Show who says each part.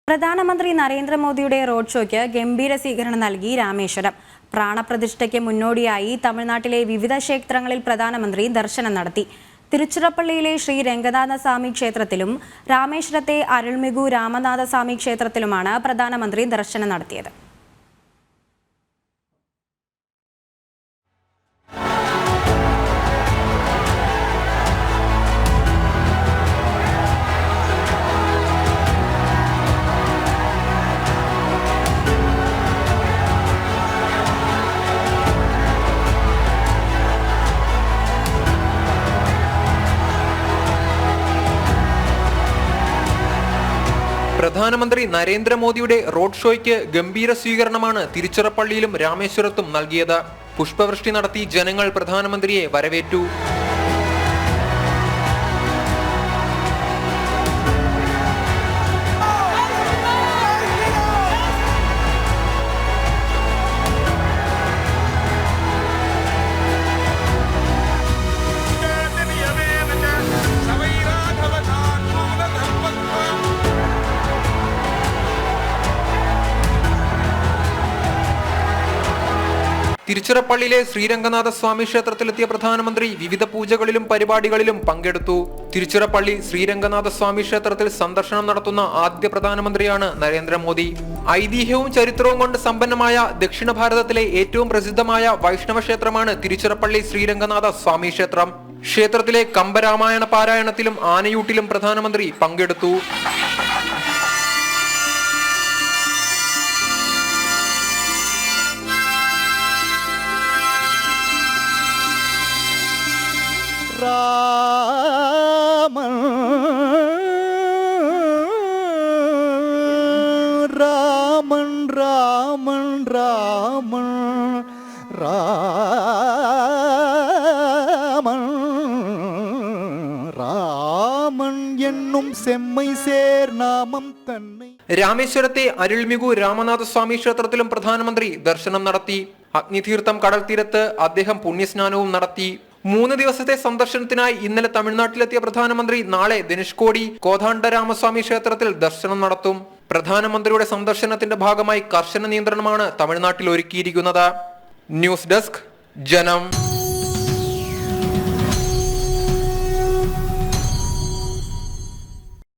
Speaker 1: പ്രധാനമന്ത്രി നരേന്ദ്രമോദിയുടെ റോഡ് ഷോയ്ക്ക് ഗംഭീര സ്വീകരണം നൽകി രാമേശ്വരം. പ്രാണപ്രതിഷ്ഠയ്ക്ക് മുന്നോടിയായി തമിഴ്നാട്ടിലെ വിവിധ ക്ഷേത്രങ്ങളിൽ പ്രധാനമന്ത്രി ദർശനം നടത്തി. തിരുച്ചിറപ്പള്ളിയിലെ ശ്രീ രംഗനാഥസ്വാമി ക്ഷേത്രത്തിലും രാമേശ്വരത്തെ അരുൾമികു രാമനാഥസ്വാമി ക്ഷേത്രത്തിലുമാണ് പ്രധാനമന്ത്രി ദർശനം നടത്തിയത്.
Speaker 2: പ്രധാനമന്ത്രി നരേന്ദ്രമോദിയുടെ റോഡ് ഷോയ്ക്ക് ഗംഭീര സ്വീകരണമാണ് തിരുച്ചിറപ്പള്ളിയിലും രാമേശ്വരത്തും നൽകിയത്. പുഷ്പവൃഷ്ടി നടത്തി ജനങ്ങൾ പ്രധാനമന്ത്രിയെ വരവേറ്റു. തിരുച്ചിറപ്പള്ളിയിലെ ശ്രീരംഗനാഥസ്വാമി ക്ഷേത്രത്തിലെത്തിയ പ്രധാനമന്ത്രി വിവിധ പൂജകളിലും പരിപാടികളിലും പങ്കെടുത്തു. തിരുച്ചിറപ്പള്ളി ശ്രീരംഗനാഥസ്വാമി ക്ഷേത്രത്തിൽ സന്ദർശനം നടത്തുന്ന ആദ്യ പ്രധാനമന്ത്രിയാണ് നരേന്ദ്രമോദി. ഐതിഹ്യവും ചരിത്രവും കൊണ്ട് സമ്പന്നമായ ദക്ഷിണ ഭാരതത്തിലെ ഏറ്റവും പ്രസിദ്ധമായ വൈഷ്ണവ ക്ഷേത്രമാണ് തിരുച്ചിറപ്പള്ളി ശ്രീരംഗനാഥ സ്വാമി ക്ഷേത്രം. ക്ഷേത്രത്തിലെ കമ്പരാമായണ പാരായണത്തിലും ആനയൂട്ടിലും പ്രധാനമന്ത്രി പങ്കെടുത്തു.
Speaker 3: രാമൻ രാമൻ രാമൻ രാമൻ രാമൻ രാമൻ എന്നും സെമ്മൈ സേർ നാമം തന്നെ.
Speaker 2: രാമേശ്വരത്തെ അരുൾമികു രാമനാഥസ്വാമി ക്ഷേത്രത്തിലും പ്രധാനമന്ത്രി ദർശനം നടത്തി. അഗ്നിതീർത്ഥം കടൽ തീരത്ത് അദ്ദേഹം പുണ്യസ്നാനവും നടത്തി. 3 ദിവസത്തെ സന്ദർശനത്തിനായി ഇന്നലെ തമിഴ്നാട്ടിലെത്തിയ പ്രധാനമന്ത്രി നാളെ ധനുഷ്കോടി കോദണ്ഡരാമസ്വാമി ക്ഷേത്രത്തിൽ ദർശനം നടത്തും. പ്രധാനമന്ത്രിയുടെ സന്ദർശനത്തിന്റെ ഭാഗമായി കർശന നിയന്ത്രണമാണ് തമിഴ്നാട്ടിൽ ഒരുക്കിയിരിക്കുന്നത്. ന്യൂസ് ഡെസ്ക് ജനം.